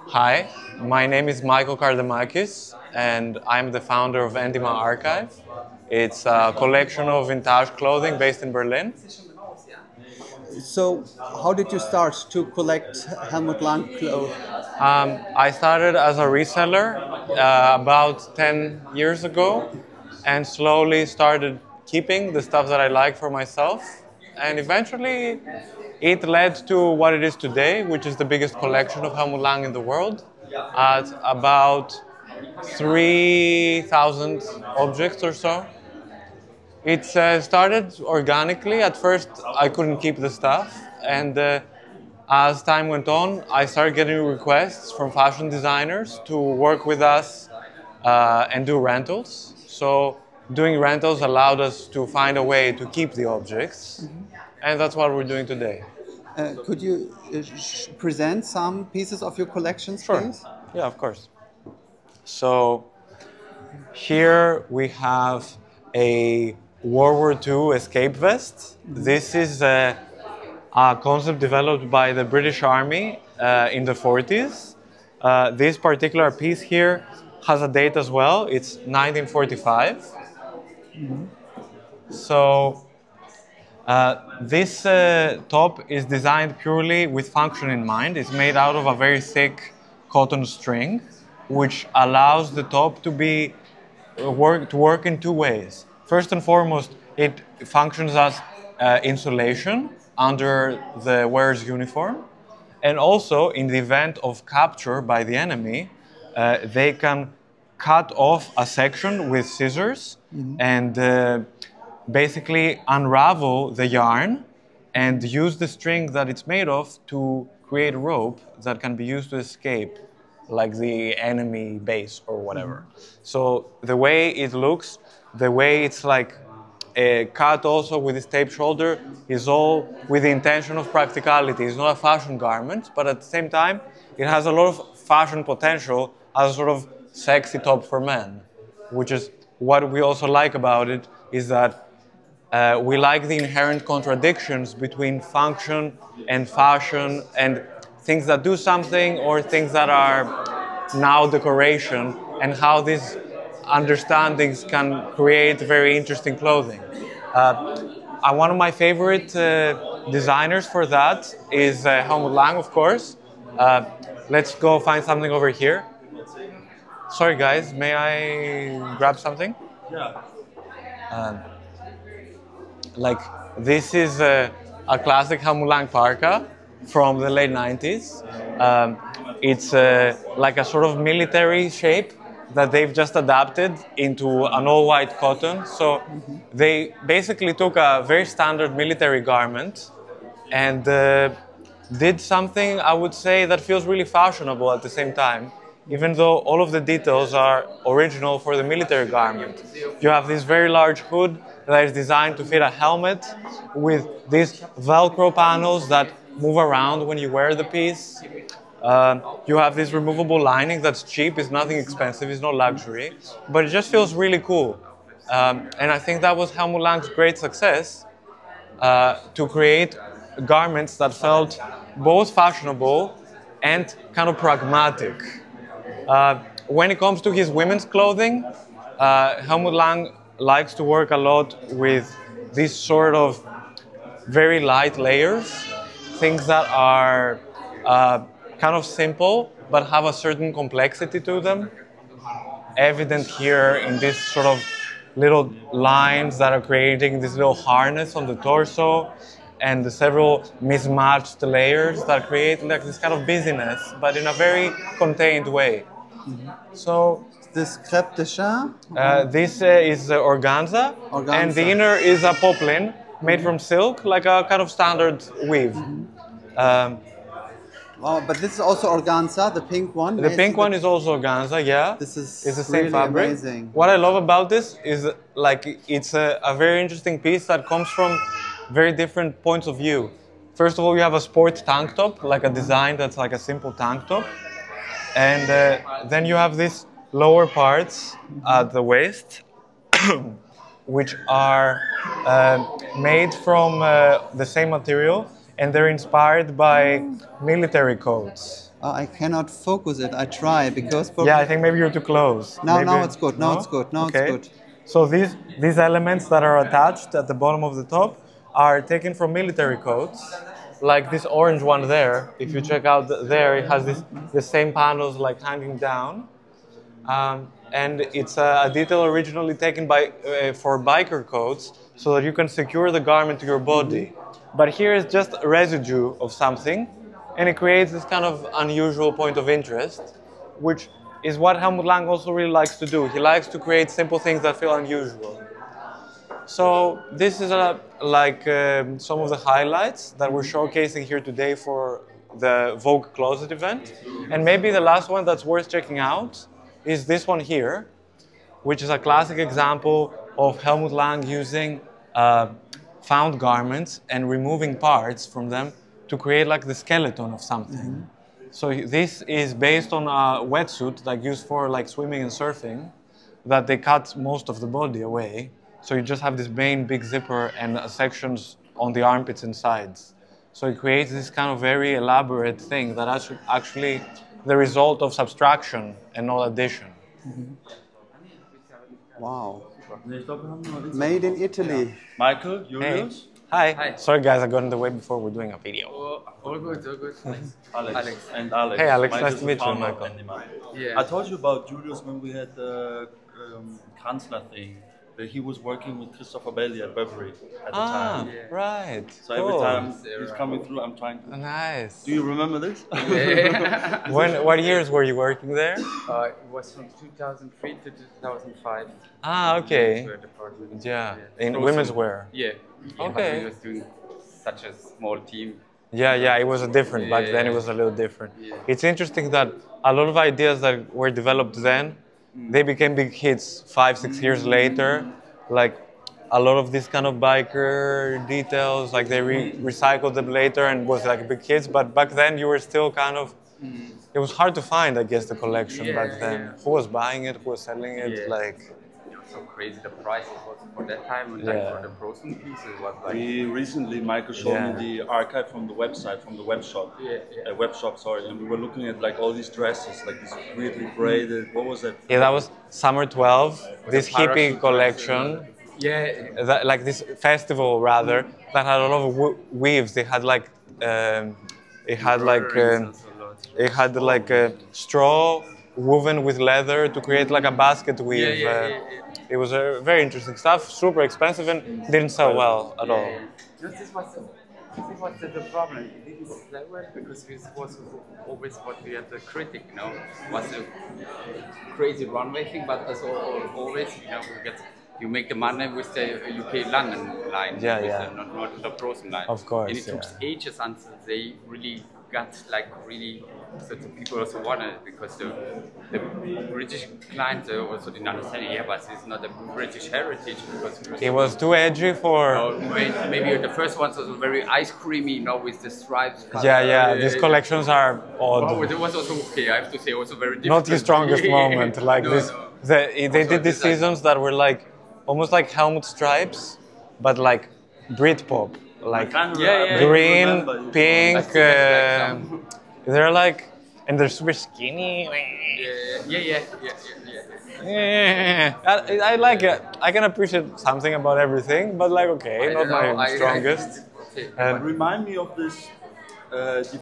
Hi, my name is Michael Kardamakis, and I'm the founder of ENDYMA Archive. It's a collection of vintage clothing based in Berlin. So, how did you start to collect Helmut Lang clothes? I started as a reseller about 10 years ago and slowly started keeping the stuff that I like for myself. And eventually it led to what it is today, which is the biggest collection of Helmut Lang in the world, at about 3,000 objects or so. It started organically. At first, I couldn't keep the stuff, and as time went on, I started getting requests from fashion designers to work with us and do rentals. So doing rentals allowed us to find a way to keep the objects, and that's what we're doing today. Could you present some pieces of your collections, Sure. please? Yeah, of course. So here we have a World War II escape vest. This is a concept developed by the British Army in the 40s. This particular piece here has a date as well. It's 1945. So this top is designed purely with function in mind. It's made out of a very thick cotton string, which allows the top to be work in two ways. First and foremost, it functions as insulation under the wearer's uniform, and also in the event of capture by the enemy, they can cut off a section with scissors and basically unravel the yarn and use the string that it's made of to create rope that can be used to escape like the enemy base or whatever. So the way it looks, the way it's like cut also with this taped shoulder is all with the intention of practicality. It's not a fashion garment, but at the same time, it has a lot of fashion potential as a sort of sexy top for men, which is what we also like about it, is that we like the inherent contradictions between function and fashion and things that do something or things that are now decoration, and how these understandings can create very interesting clothing. One of my favorite designers for that is Helmut Lang, of course. Let's go find something over here. Sorry guys, may I grab something? Yeah. Like this is a classic Helmut Lang parka from the late 90s. It's like a sort of military shape that they've just adapted into an all-white cotton. So they basically took a very standard military garment and did something, I would say, that feels really fashionable at the same time, even though all of the details are original for the military garment. You have this very large hood that is designed to fit a helmet with these Velcro panels that move around when you wear the piece. You have this removable lining that's cheap, it's nothing expensive, it's not luxury, but it just feels really cool. And I think that was Helmut Lang's great success, to create garments that felt both fashionable and kind of pragmatic. When it comes to his women's clothing, Helmut Lang likes to work a lot with these sort of very light layers, things that are kind of simple but have a certain complexity to them. Evident here in this sort of little lines that are creating this little harness on the torso, and the several mismatched layers that create like this kind of busyness, but in a very contained way. So This crêpe de chien? this is organza, and the inner is a poplin made from silk, like a kind of standard weave. Wow, but this is also organza, the pink one. The pink one is also organza, yeah. This is it's the same really fabric. amazing. What I love about this is like it's a very interesting piece that comes from very different points of view. First of all, you have a sports tank top, like a design that's like a simple tank top. And then you have these lower parts at the waist, which are made from the same material. and they're inspired by military coats. I cannot focus it. I try because Yeah, I think maybe you're too close. now Maybe, it's good. Now no? it's good. Now Okay. it's good. So these elements that are attached at the bottom of the top are taken from military coats. Like this orange one there. If you check out there, it has the same panels like hanging down. And it's a detail originally taken for biker coats so that you can secure the garment to your body. But here is just a residue of something, and it creates this kind of unusual point of interest, which is what Helmut Lang also really likes to do. He likes to create simple things that feel unusual. So this is some of the highlights that we're showcasing here today for the Vogue Closet event. And maybe the last one that's worth checking out is this one here, which is a classic example of Helmut Lang using found garments and removing parts from them to create like the skeleton of something. So this is based on a wetsuit like used for like swimming and surfing, that they cut most of the body away. So you just have this main big zipper and sections on the armpits and sides. So it creates this kind of very elaborate thing that actually the result of subtraction and not addition. Wow. Made in Italy. Michael, Julius? Hey. Hi. Sorry guys, I got in the way before we're doing a video. All good, all good. Thanks. Alex. And Alex. Hey Alex, Michael's nice to meet you, founder of Michael. ENDYMA. Yeah. I told you about Julius when we had the Kanzler thing. That he was working with Christopher Bailey at Burberry at the time. Right. So every time he's coming through, I'm trying to... Nice. Do you remember this? Yeah. What years were you working there? It was from 2003 to 2005. Okay. Department. Yeah. In women's wear. Yeah. Okay. But we was doing such a small team. Yeah, it was a different. Back then it was a little different. Yeah. It's interesting that a lot of ideas that were developed then, they became big hits 5-6 years later. Like a lot of these kind of biker details, like they recycled them later and was like big hits. But back then you were still kind of, it was hard to find, I guess, the collection back then. Yeah. Who was buying it? Who was selling it? Yeah. Like. It was so crazy. The prices was for that time and like for the frozen pieces was like. We recently, Michael showed me the archive from the website, from the web shop. Web shop, sorry. And we were looking at like all these dresses, like this weirdly braided, what was that? Yeah, that was Summer 12, this hippie collection. Yeah. Like this festival rather, that had a lot of weaves. They had like, it had like straw woven with leather to create like a basket weave. It was very interesting stuff, super expensive and didn't sell well at all. This was the problem. It didn't sell well because this was always what we had the critic, you know, was a crazy runway thing, but also always, you know, you make the money with the UK London line, not the frozen line. Of course. And it took ages until they really got like really, so the people also wanted it because the British clients also didn't understand it. Yeah, but it's not a British heritage because it was too edgy for. Maybe the first ones was very ice creamy, you know, with the stripes. These collections are odd. Oh, it was also okay. I have to say, also very difficult. Not the strongest moment. Like this, they did these seasons that were like almost like Helmut stripes, but like Britpop, like green, pink. They're like, and they're super skinny. I like it. I can appreciate something about everything, but like, okay, not my strongest. Remind me of this